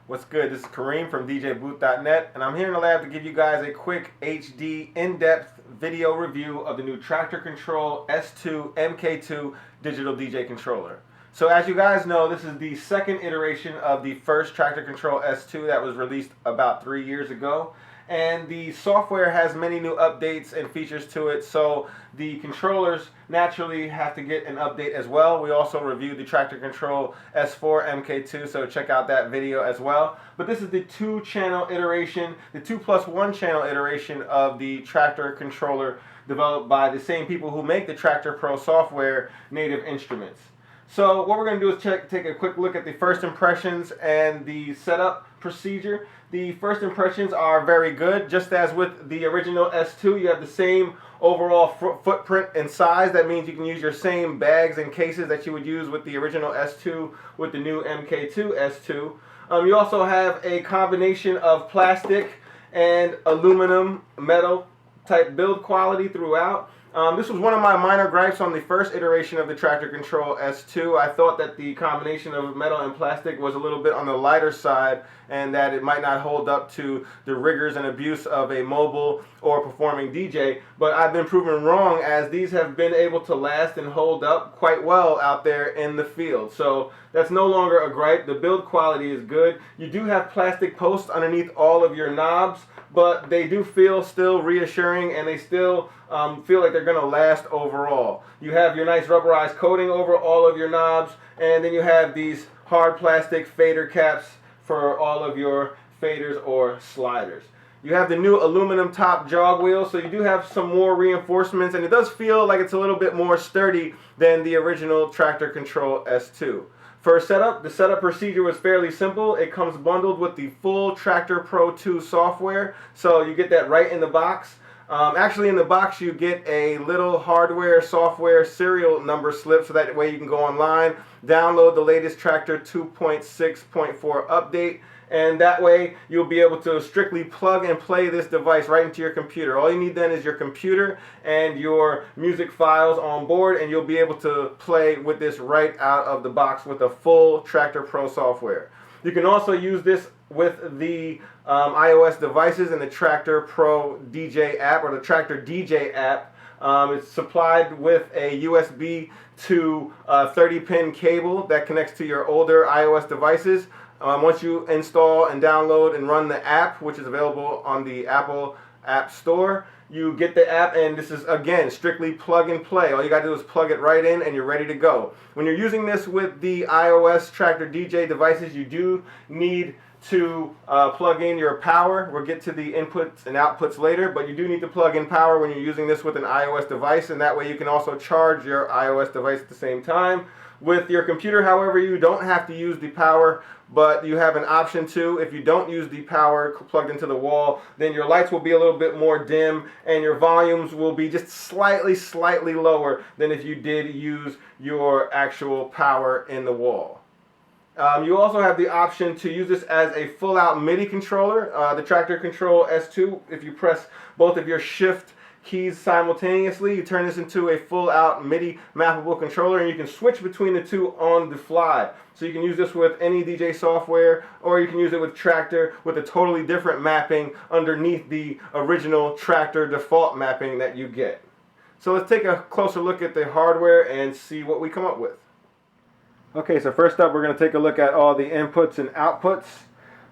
What's good? This is Kareem from Djbooth.net, and I'm here in the lab to give you guys a quick HD in-depth video review of the new Traktor Kontrol S2 MK2 digital DJ controller. So as you guys know, this is the second iteration of the first Traktor Kontrol S2 that was released about 3 years ago. And the software has many new updates and features to it, so the controllers naturally have to get an update as well. We also reviewed the Traktor Kontrol S4 MK2, so check out that video as well. But this is the 2-channel iteration, the 2+1 channel iteration of the Traktor controller developed by the same people who make the Traktor Pro software, Native Instruments. So what we're going to do is take a quick look at the first impressions and the setup procedure. The first impressions are very good. Just as with the original S2, you have the same overall footprint and size. That means you can use your same bags and cases that you would use with the original S2 with the new MK2 S2. You also have a combination of plastic and aluminum metal type build quality throughout. This was one of my minor gripes on the first iteration of the Traktor Kontrol S2. I thought that the combination of metal and plastic was a little bit on the lighter side and that it might not hold up to the rigors and abuse of a mobile or performing DJ. But I've been proven wrong, as these have been able to last and hold up quite well out there in the field. So that's no longer a gripe. The build quality is good. You do have plastic posts underneath all of your knobs, but they do feel still reassuring, and they still feel like they're going to last overall. You have your nice rubberized coating over all of your knobs, and then you have these hard plastic fader caps for all of your faders or sliders. You have the new aluminum top jog wheel, so you do have some more reinforcements, and it does feel like it's a little bit more sturdy than the original Traktor Kontrol S2. For setup, the setup procedure was fairly simple. It comes bundled with the full Traktor Pro 2 software, so you get that right in the box. Actually, in the box you get a little hardware software serial number slip, so that way you can go online, download the latest Traktor 2.6.4 update, and that way you'll be able to strictly plug and play this device right into your computer. All you need then is your computer and your music files on board, and you'll be able to play with this right out of the box with the full Traktor Pro software. You can also use this with the iOS devices and the Traktor Pro DJ app, or the Traktor DJ app. It's supplied with a USB to 30-pin cable that connects to your older iOS devices. Once you install and download and run the app, which is available on the Apple App Store, you get the app, and this is, again, strictly plug and play. All you got to do is plug it right in and you're ready to go. When you're using this with the iOS Traktor DJ devices, you do need to plug in your power. We'll get to the inputs and outputs later, but you do need to plug in power when you're using this with an iOS device, and that way you can also charge your iOS device at the same time. With your computer, however, you don't have to use the power, but you have an option to. If you don't use the power plugged into the wall, then your lights will be a little bit more dim, and your volumes will be just slightly lower than if you did use your actual power in the wall. You also have the option to use this as a full-out MIDI controller. The Traktor Kontrol S2, if you press both of your shift keys simultaneously, you turn this into a full-out MIDI mappable controller, and you can switch between the two on the fly. So you can use this with any DJ software, or you can use it with Traktor with a totally different mapping underneath the original Traktor default mapping that you get. So let's take a closer look at the hardware and see what we come up with. Okay, so first up we're going to take a look at all the inputs and outputs.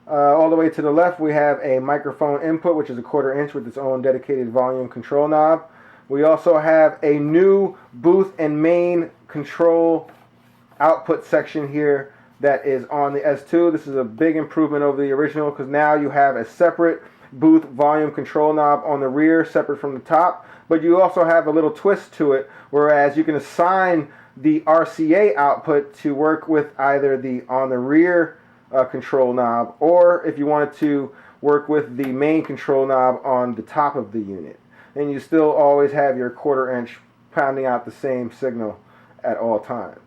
All the way to the left we have a microphone input, which is 1/4 inch with its own dedicated volume control knob. We also have a new booth and main control output section here that is on the S2. This is a big improvement over the original, because now you have a separate booth volume control knob on the rear, separate from the top, but you also have a little twist to it, whereas you can assign the RCA output to work with either the on the rear control knob, or if you wanted to work with the main control knob on the top of the unit. And you still always have your 1/4 inch pounding out the same signal at all times.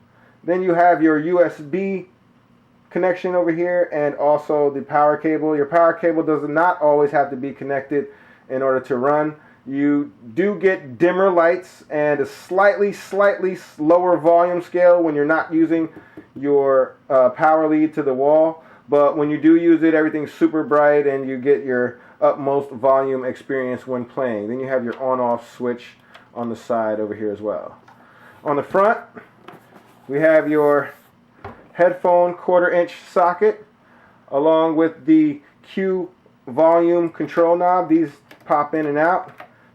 Then you have your USB connection over here, and also the power cable. Your power cable does not always have to be connected in order to run. You do get dimmer lights and a slightly lower volume scale when you're not using your power lead to the wall. but when you do use it, everything's super bright and you get your utmost volume experience when playing. Then you have your on-off switch on the side over here as well. On the front, we have your headphone 1/4-inch socket along with the Q volume control knob. These pop in and out,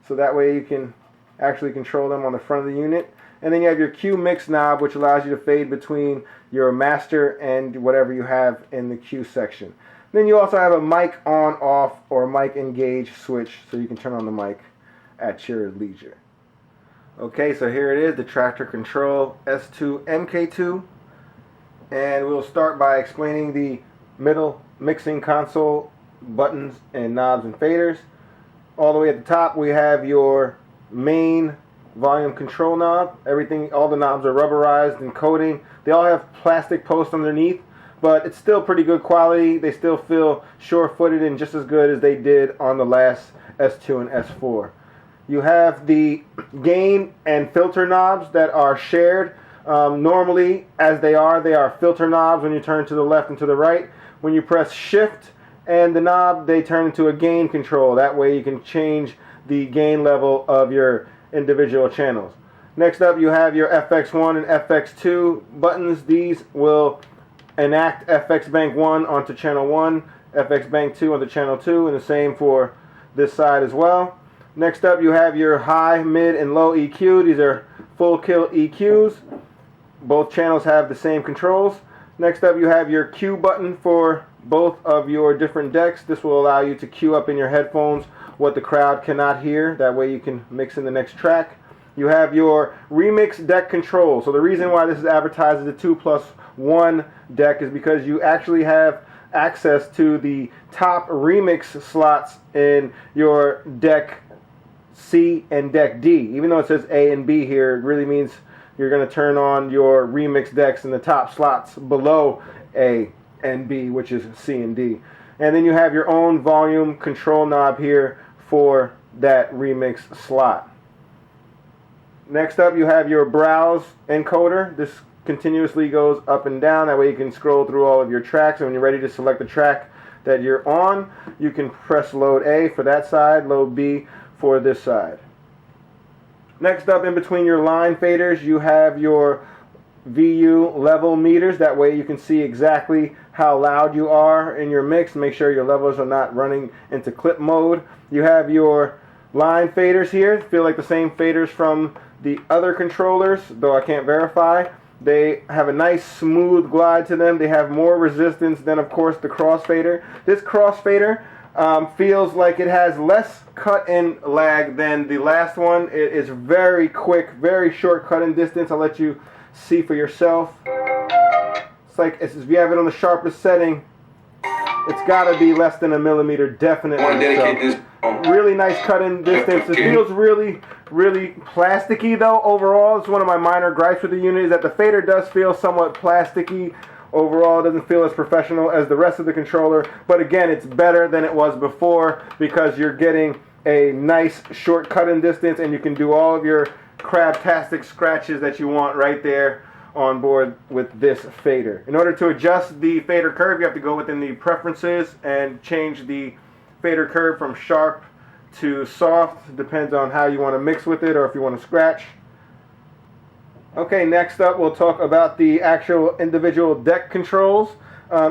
so that way you can actually control them on the front of the unit. And then you have your Q mix knob, which allows you to fade between your master and whatever you have in the Q section. Then you also have a mic on, off, or mic engage switch, so you can turn on the mic at your leisure. Okay, so here it is, the Traktor Kontrol S2 MK2. And we'll start by explaining the middle mixing console buttons and knobs and faders. All the way at the top we have your main volume control knob. All the knobs are rubberized and coating. They all have plastic posts underneath, but it's still pretty good quality. They still feel sure-footed and just as good as they did on the last S2 and S4. You have the gain and filter knobs that are shared. Normally, as they are filter knobs when you turn to the left and to the right. When you press shift and the knob, they turn into a gain control. That way you can change the gain level of your individual channels. Next up, you have your FX1 and FX2 buttons. These will enact FX Bank 1 onto channel 1, FX Bank 2 onto channel 2, and the same for this side as well. Next up, you have your high, mid, and low EQ. These are full kill EQs. Both channels have the same controls. Next up, you have your Q button for both of your different decks. This will allow you to cue up in your headphones what the crowd cannot hear. That way you can mix in the next track. You have your remix deck control. So the reason why this is advertised as a 2+1 deck is because you actually have access to the top remix slots in your deck C and deck D. Even though it says A and B here, it really means you're going to turn on your remix decks in the top slots below A and B, which is C and D. And then you have your own volume control knob here for that remix slot. Next up, you have your browse encoder. This continuously goes up and down. That way you can scroll through all of your tracks, and when you're ready to select the track that you're on, you can press load A for that side, load B for this side. Next up, in between your line faders, you have your VU level meters. That way you can see exactly how loud you are in your mix. Make sure your levels are not running into clip mode. You have your line faders here. Feel like the same faders from the other controllers, though I can't verify. They have a nice smooth glide to them. They have more resistance than, of course, the crossfader. This crossfader feels like it has less cut-in lag than the last one. It is very quick, very short cut-in distance. I'll let you see for yourself. It's like if you have it on the sharpest setting, it's got to be less than a millimeter, definitely. So, really nice cut-in distance. It feels really, really plasticky, though. Overall, it's one of my minor gripes with the unit is that the fader does feel somewhat plasticky. Overall, it doesn't feel as professional as the rest of the controller, but again, it's better than it was before because you're getting a nice short cut-in distance and you can do all of your crabtastic scratches that you want right there on board with this fader. In order to adjust the fader curve, you have to go within the preferences and change the fader curve from sharp to soft. Depends on how you want to mix with it or if you want to scratch. Okay, next up we'll talk about the actual individual deck controls.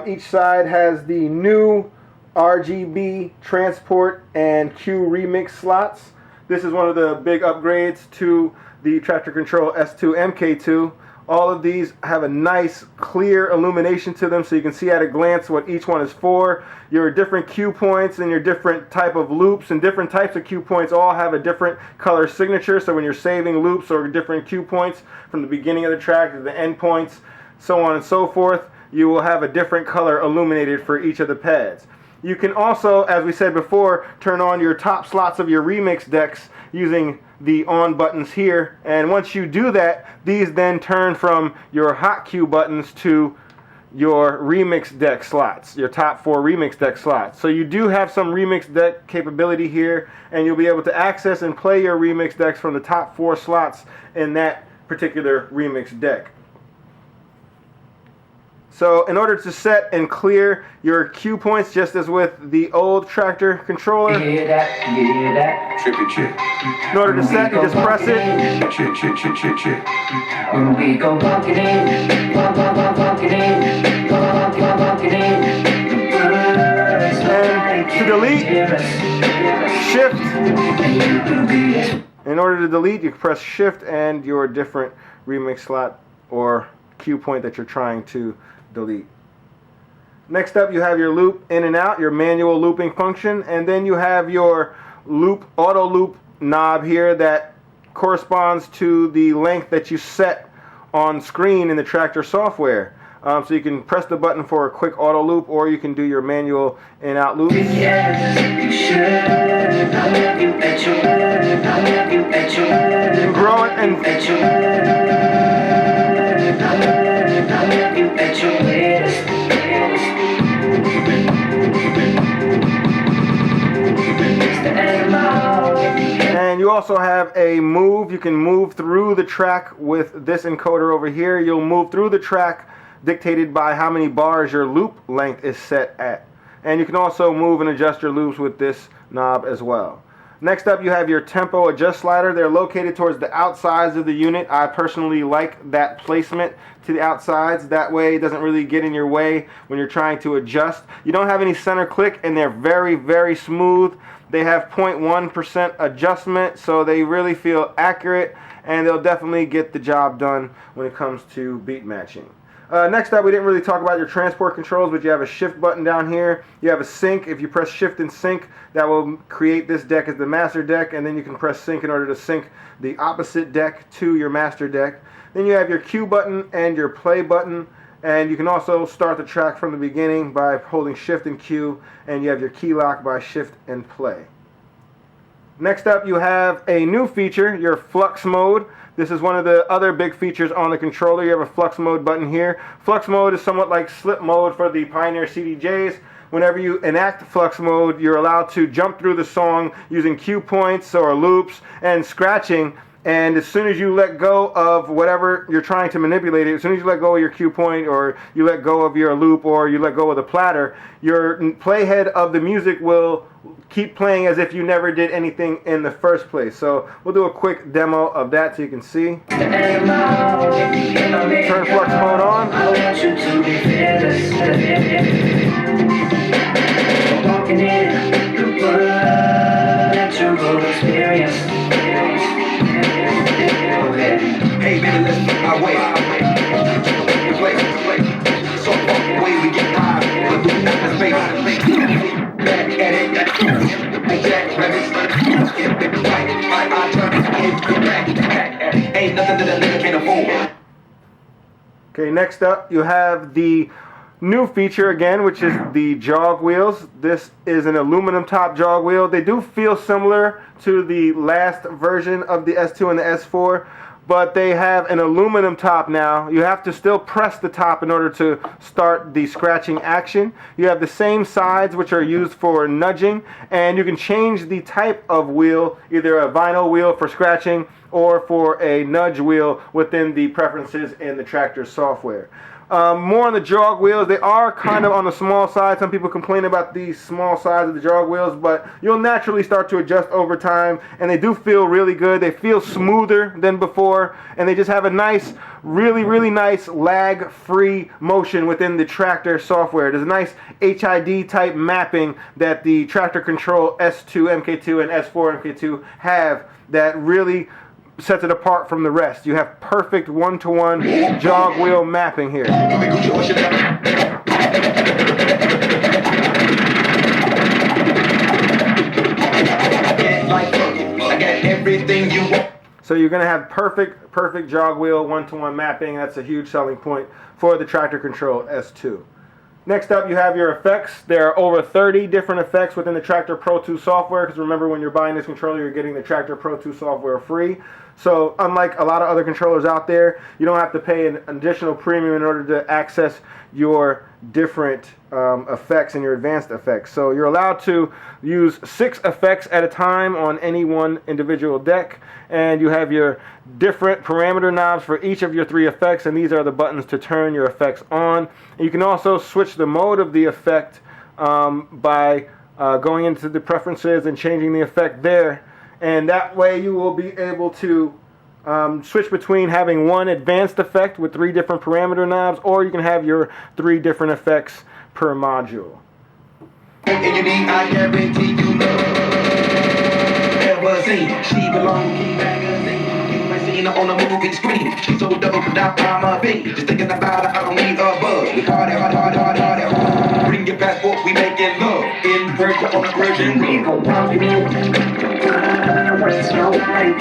Each side has the new RGB transport and Q remix slots. This is one of the big upgrades to the Traktor Kontrol S2 MK2. All of these have a nice clear illumination to them so you can see at a glance what each one is for. Your different cue points and your different type of loops and different types of cue points all have a different color signature. So when you're saving loops or different cue points from the beginning of the track to the end points, so on and so forth, you will have a different color illuminated for each of the pads. You can also, as we said before, turn on your top slots of your remix decks using the on buttons here, and once you do that, these then turn from your hot cue buttons to your remix deck slots, your top 4 remix deck slots. So you do have some remix deck capability here, and you'll be able to access and play your remix decks from the top 4 slots in that particular remix deck. So in order to set and clear your cue points, just as with the old Traktor controller, You hear that? You hear that? in order to set, you just press it. When we go walking in, walking in, walking in. And to delete, shift. In order to delete, you press shift and your different remix slot or cue point that you're trying to delete. Next up, you have your loop in and out, your manual looping function, and then you have your loop, auto loop knob here that corresponds to the length that you set on screen in the Traktor software. So you can press the button for a quick auto loop, or you can do your manual in and out loops. Yes, you should. I love you at your word. I love you at your word. You can grow it and at your word. I love you at your latest. And you also have a move. You can move through the track with this encoder over here. You'll move through the track dictated by how many bars your loop length is set at. And you can also move and adjust your loops with this knob as well. Next up, you have your tempo adjust slider. They're located towards the outsides of the unit. I personally like that placement to the outsides. That way it doesn't really get in your way when you're trying to adjust. You don't have any center click, and they're very, very smooth. They have 0.1% adjustment, so they really feel accurate, and they'll definitely get the job done when it comes to beat matching. Next up, we didn't really talk about your transport controls, but you have a shift button down here. You have a sync. If you press shift and sync, that will create this deck as the master deck, and then you can press sync in order to sync the opposite deck to your master deck. Then you have your cue button and your play button, and you can also start the track from the beginning by holding shift and cue, and you have your key lock by shift and play. Next up, you have a new feature, your flux mode. This is one of the other big features on the controller. You have a flux mode button here. Flux mode is somewhat like slip mode for the Pioneer CDJs. Whenever you enact flux mode, you're allowed to jump through the song using cue points or loops and scratching. And as soon as you let go of whatever you're trying to manipulate, as soon as you let go of your cue point, or you let go of your loop, or you let go of the platter, your playhead of the music will keep playing as if you never did anything in the first place. So we'll do a quick demo of that so you can see. Turn flux mode on. Walking in the world, natural experience. Hey, baby, let's get our way. Play. So far away, we get high. But we got the space. Back at it. Jack rabbits. I turn back. Ain't nothing that a nigga can't afford. Okay, next up, you have the new feature again, which is the jog wheels. This is an aluminum top jog wheel. They do feel similar to the last version of the S2 and the S4, but they have an aluminum top now. You have to still press the top in order to start the scratching action. You have the same sides, which are used for nudging, and you can change the type of wheel, either a vinyl wheel for scratching or for a nudge wheel within the preferences in the Traktor software. More on the jog wheels. They are kind of on the small side. Some people complain about the small size of the jog wheels, but you'll naturally start to adjust over time, and they do feel really good. They feel smoother than before, and they just have a nice, really nice lag-free motion within the Traktor software. There's a nice HID type mapping that the Traktor Kontrol S2 MK2 and S4 MK2 have that really sets it apart from the rest. You have perfect one-to-one jog wheel mapping here. So you're going to have perfect jog wheel one-to-one mapping. That's a huge selling point for the Traktor Kontrol S2. Next up, you have your effects. There are over 30 different effects within the Traktor Pro 2 software, because remember, when you're buying this controller, you're getting the Traktor Pro 2 software free. So unlike a lot of other controllers out there, you don't have to pay an additional premium in order to access your different effects and your advanced effects. So you're allowed to use 6 effects at a time on any one individual deck, and you have your different parameter knobs for each of your 3 effects, and these are the buttons to turn your effects on. And you can also switch the mode of the effect by going into the preferences and changing the effect there, and that way you will be able to switch between having one advanced effect with 3 different parameter knobs, or you can have your 3 different effects per module. And you need, I guarantee you love. Ever seen? She belong to magazine. You might seen her on the movie screen. She's so dope, now I'm a fiend. Just thinking about her, I don't need a buzz. We hard. Bring your passport, we making love. In person on the Virgin Ring. What's your like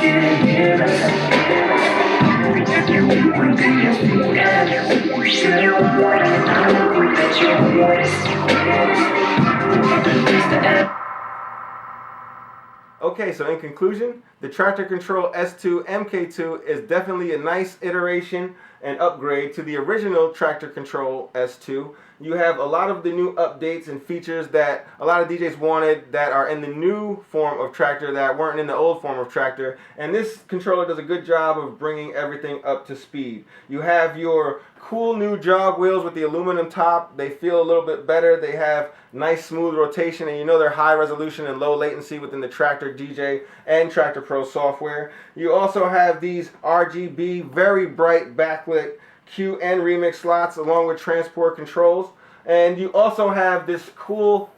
Okay, so in conclusion, the Traktor Kontrol S2 MK2 is definitely a nice iteration and upgrade to the original Traktor Kontrol S2. You have a lot of the new updates and features that a lot of DJs wanted that are in the new form of Traktor that weren't in the old form of Traktor, and this controller does a good job of bringing everything up to speed. You have your cool new jog wheels with the aluminum top. They feel a little bit better. They have nice smooth rotation, and you know they're high resolution and low latency within the Traktor DJ and Traktor Pro software. You also have these RGB, very bright backlit Q and remix slots along with transport controls, and you also have this cool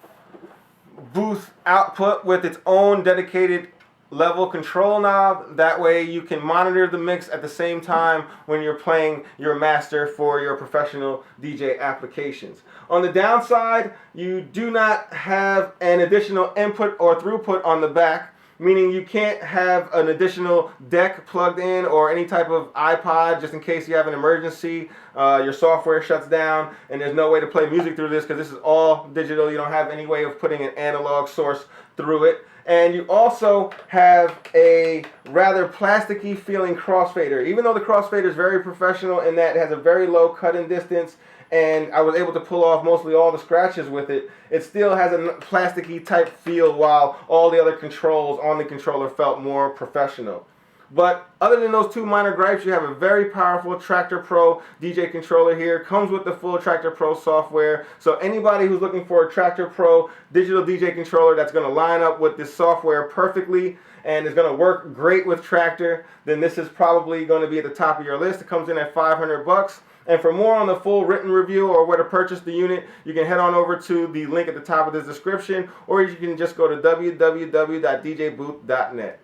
booth output with its own dedicated level control knob. That way you can monitor the mix at the same time when you're playing your master for your professional DJ applications. On the downside, you do not have an additional input or throughput on the back, meaning you can't have an additional deck plugged in or any type of iPod just in case you have an emergency, your software shuts down and there's no way to play music through this because this is all digital. You don't have any way of putting an analog source through it. And you also have a rather plasticky feeling crossfader. Even though the crossfader is very professional in that it has a very low cut-in distance, and I was able to pull off mostly all the scratches with it, it still has a plasticky type feel while all the other controls on the controller felt more professional. But other than those 2 minor gripes, you have a very powerful Traktor Pro DJ controller here. Comes with the full Traktor Pro software. So anybody who's looking for a Traktor Pro digital DJ controller that's going to line up with this software perfectly and is going to work great with Traktor, then this is probably going to be at the top of your list. It comes in at $500. And for more on the full written review or where to purchase the unit, you can head on over to the link at the top of this description, or you can just go to www.djbooth.net.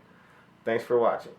Thanks for watching.